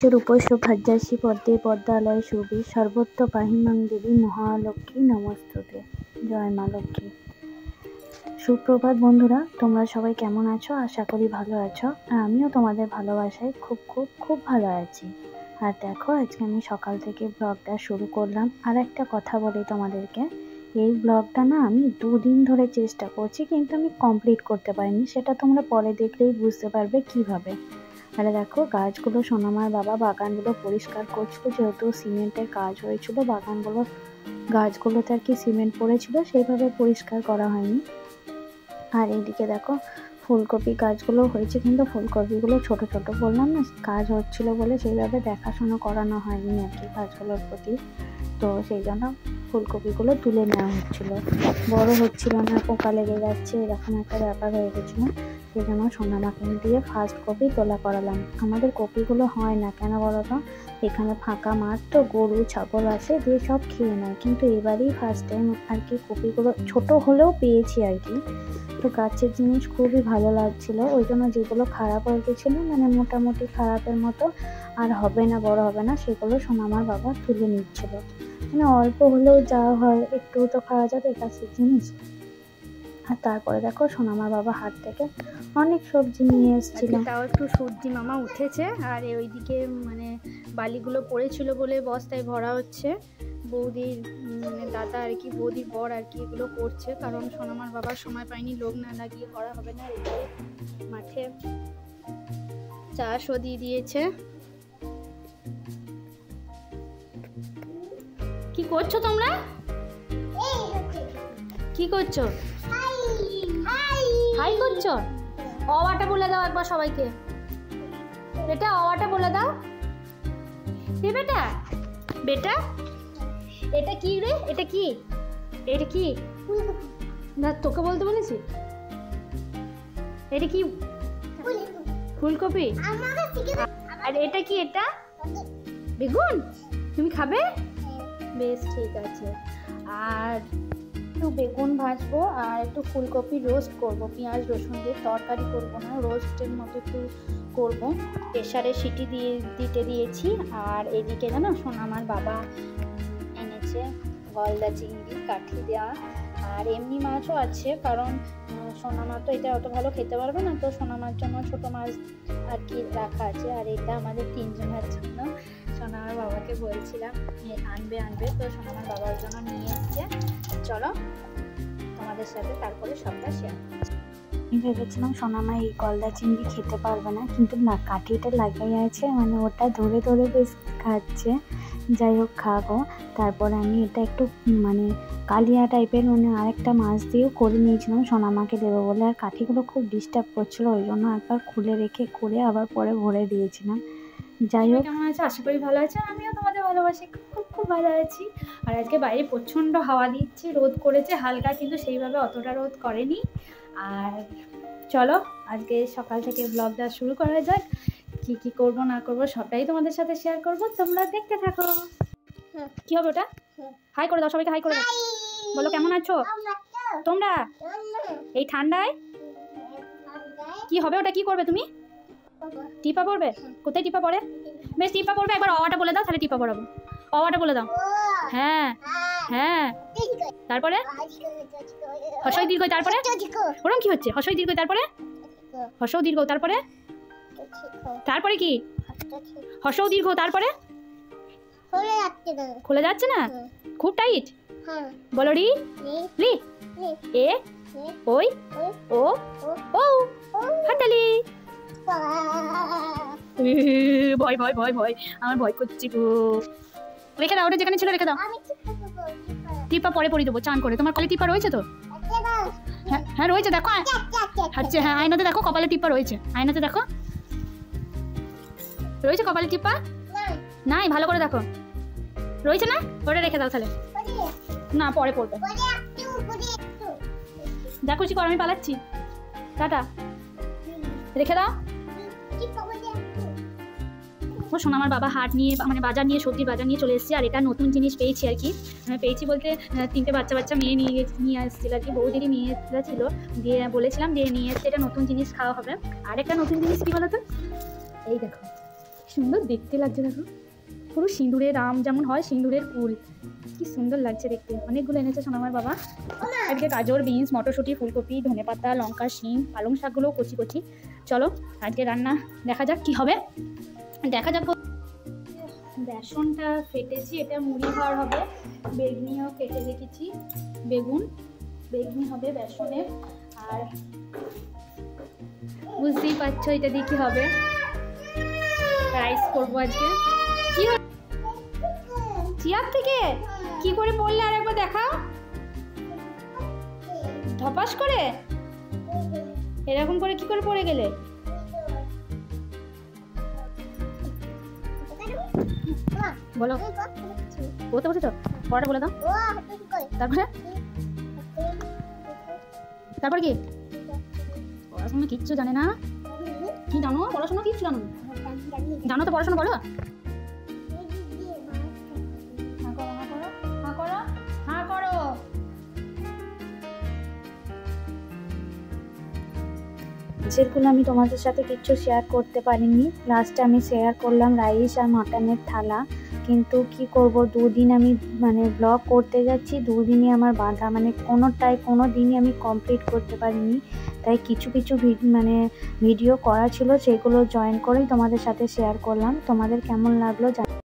রূপসৌভাগ্যাসি পদ্মে পদ্মালয়ে শোভে সর্বত্র পাহিমাং দেবী মহালক্ষ্মী নমস্তুতে। জয় মা লক্ষ্মী। সুপ্রভাত বন্ধুরা, তোমরা সবাই কেমন আছো? আশা করি ভালো আছো। আর আমিও তোমাদের ভালোবাসায় খুব খুব খুব ভালো আছি। আর দেখো, আজকে আমি সকাল থেকে ব্লগটা শুরু করলাম। আর একটা কথা বলি তোমাদেরকে, এই ব্লগটা না আমি 2 দিন ধরে চেষ্টা করছি, কিন্তু আমি কমপ্লিট করতে পারিনি। সেটা তোমরা পরে দেখলেই বুঝতে পারবে কিভাবে। আরে দেখো, গাছগুলো সোনামার বাবা বাগানগুলো পরিষ্কার করছিল, যেহেতু সিমেন্টের কাজ হয়েছিল গাছগুলোতে আর কি সিমেন্ট পড়েছিল, সেইভাবে পরিষ্কার করা হয়নি। আর এইদিকে দেখো, ফুলকপি গাছগুলো হয়েছে, কিন্তু ফুলকপিগুলো ছোট ছোট, বললাম না কাজ হচ্ছিল বলে সেইভাবে দেখাশোনা করানো হয়নি আর কি গাছগুলোর প্রতি। তো সেই জন্য ফুলকপিগুলো তুলে নেওয়া হচ্ছিল, বড় হচ্ছিল না, পোকা লেগে যাচ্ছে, এরকম একটা ব্যাপার হয়ে গেছিল। সেই জন্য সোনামাকে দিয়ে ফার্স্ট কপি তোলা করালাম। আমাদের কপিগুলো হয় না কেন বলো তো, এখানে ফাঁকা মাঠ তো, গরু ছাগল আসে দিয়ে সব খেয়ে নেয়। কিন্তু এবারই ফার্স্ট টাইম আর কি কপিগুলো ছোট হলেও পেয়েছি আর কি। তো গাছের জিনিস খুবই ভালো লাগছিল, ওই জন্য যেগুলো খারাপ হয়ে গেছিলো, মানে মোটামুটি খারাপের মতো আর হবে না, বড় হবে না, সেগুলো সোনামার বাবা তুলে নিচ্ছিল। মানে অল্প হলেও যা হয় একটু তো খাওয়া যাবে গাছের জিনিস। আর তারপরে দেখো, সোনামার বাবা হাট থেকে অনেক সবজি নিয়ে এসেছিল। তাও একটু সবজি মামা উঠেছে, আর ওইদিকে মানে বালিগুলো পড়েছিল বলে বস্তায় ভরা হচ্ছে। বৌদির মানে দাদা আর কি, বৌদির বর আর কি এগুলো করছে, কারণ সোনামার বাবার সময় পায়নি, লোক না লাগিয়ে করা হবে না। এদিকে মাঠে চাষও দিয়ে দিয়েছে। কি করছো তোমরা? কি করছো? হাই করছো? অওয়াটা বলে দাও একবার সবাইকে। বেটা অওয়াটা বলে দাও। এ বেটা, বেটা এটা কি রে? এটা কি? এটা কি? না তোকে বলতে বলেছি। এটা কি? ফুলকপি। আর এটা কি? এটা বেগুন। তুমি খাবে? বেশ ঠিক আছে। আর একটু বেগুন ভাজবো আর একটু ফুলকপি রোস্ট করব, পেঁয়াজ রসুন দিয়ে তরকারি করব না, রোস্টের মতো একটু করব। প্রেসারে সিটি দিতে দিয়েছি। আর এদিকে জানো, সোনামার বাবা এনেছে গলদা চিংড়ি কাঠি দেওয়া, আর এমনি মাছও আছে, কারণ সোনামা তো এটা অত ভালো খেতে পারবে না, তো সোনামার জন্য ছোট মাছ আর কি রাখা আছে। আর এটা আমাদের 3 জনের জন্য। সোনামার বাবাকে বলছিলাম আনবে, তো সোনামার বাবার জন্য নিয়ে এসছে। চলো তোমাদের সাথে তারপরে সবটা শেয়ার করছি। আমি ভেবেছিলাম সোনামা এই গলদা চিংড়ি খেতে পারবে না, কিন্তু না, কাঠিটা লাগাই আছে, মানে ওটা ধরে ধরে বেশ খাচ্ছে। যাই হোক, খাবো। তারপরে আমি এটা একটু মানে কালিয়া টাইপের, মানে আরেকটা মাছ দিয়েও করে নিয়েছিলাম সোনামাকে দেবো বলে। আর কাঠিগুলো খুব ডিস্টার্ব করছিলো, ওই জন্য একবার খুলে রেখে করে আবার পরে ভরে দিয়েছিলাম। যাই হোক, কেমন আছে? আশা করি ভালো আছে। আমিও তোমাদের ভালোবাসি, খুব খুব ভালো আছি। আর আজকে বাইরে প্রচণ্ড হাওয়া দিচ্ছে, রোদ করেছে হালকা, কিন্তু সেইভাবে অতটা রোদ করেনি। আর চলো আজকে সকাল থেকে ব্লগটা শুরু করা যাক। কি কি করব না করব সবটাই তোমাদের সাথে শেয়ার করব, তোমরা দেখতে থাকো। কি হবে ওটা? হাই করে দাও সবাইকে, হাই করে দাও। বলো কেমন আছো তোমরা এই ঠান্ডায়? কি হবে ওটা? কি করবে তুমি? টিপা পড়বে? কোথায় টিপা পড়ে? বেশ টিপা পড়বে। একবার অওয়াটা বলে দাও, তাহলে টিপা পড়াবো। অওয়াটা বলে দাও। হ্যাঁ হ্যাঁ। তারপরে হর্ষই দীর্ঘ, তারপরে ওরম কি হচ্ছে? হর্ষই দীর্ঘ, তারপরে হর্ষও দীর্ঘ, তারপরে তারপরে কি? হর্ষও দীর্ঘ, তারপরে খুলে যাচ্ছে না, খুব টাইট। বলো রি লি এ ওই ও ও হাততালি। ভয় ভয় ভয় ভয়, আমার ভয় করছি গো। রেখে দাও, ওটা যেখানে ছিল রেখে দাও। টিপা পরে পরিয়ে দেবো চান করে। তোমার কলে টিপা রয়েছে তো? হ্যাঁ হ্যাঁ রয়েছে, দেখো। আচ্ছা হ্যাঁ, আয়নাতে দেখো, কপালে টিপা রয়েছে। আয়নাতে দেখো, রয়েছে কপালে টিপা? নাই, ভালো করে দেখো, রয়েছে না? ওটা রেখে দাও তাহলে। না, পরে পড়বে। দেখো কি করো, আমি পালাচ্ছি। টাটা, রেখে দাও। ও সোনামার বাবা হাট নিয়ে, মানে বাজার নিয়ে, সবজির বাজার নিয়ে চলে এসেছে। আর এটা নতুন জিনিস পেয়েছি আর কি। পেয়েছি বলতে 3টে বাচ্চা মেয়ে নিয়ে আসছিল আর কি, বৌদিরই মেয়েরা ছিল, দিয়ে বলেছিলাম দিয়ে নিয়ে এসছে। এটা নতুন জিনিস খাওয়া হবে। আর একটা নতুন জিনিস কি বলো তো, এই দেখো সুন্দর দেখতে লাগছে, দেখো পুরো সিঁদুরের আম যেমন হয়, সিঁদুরের ফুল, কি সুন্দর লাগছে দেখতে। অনেকগুলো এনেছে সোনামার বাবা। আজকে গাজর, বিনস, মটরশুঁটি, ফুলকপি, ধনেপাতা, লঙ্কা, শিম, পালং শাকগুলো কচি কচি। চলো আজকে রান্না দেখা যাক কি হবে, দেখা যাক। বেসনটা ফেটেছি, এটা মুড়ি ভার হবে। বেগনিও কেটে রেখেছি, বেগনি হবে বেসনে। আর বুঝতেই পারছো এটা দিয়ে কি হবে, রাইস করবো আজকে। কি চেয়ার থেকে কি করে পড়লে আর একবার দেখাও, ধপাস করে এরকম করে কি করে পড়ে গেলে? বলো, বলতে বসেছো, পড়াটা বলে দাও। তারপর কি পড়াশোনা কিচ্ছু জানে না? কি জানো পড়াশোনা? কিচ্ছু জানো জানো তো পড়াশোনা বলো। যেগুলো আমি তোমাদের সাথে কিচ্ছু শেয়ার করতে পারিনি, লাস্টে আমি শেয়ার করলাম রাইস আর মাটনের থালা। কিন্তু কি করব, দুদিন আমি ব্লগ করতে যাচ্ছি, দুদিনই আমার বাধা, কোনো দিনই আমি কমপ্লিট করতে পারিনি। তাই কিছু ভিডিও করা ছিল, সেগুলো জয়েন করেই তোমাদের সাথে শেয়ার করলাম। তোমাদের কেমন লাগলো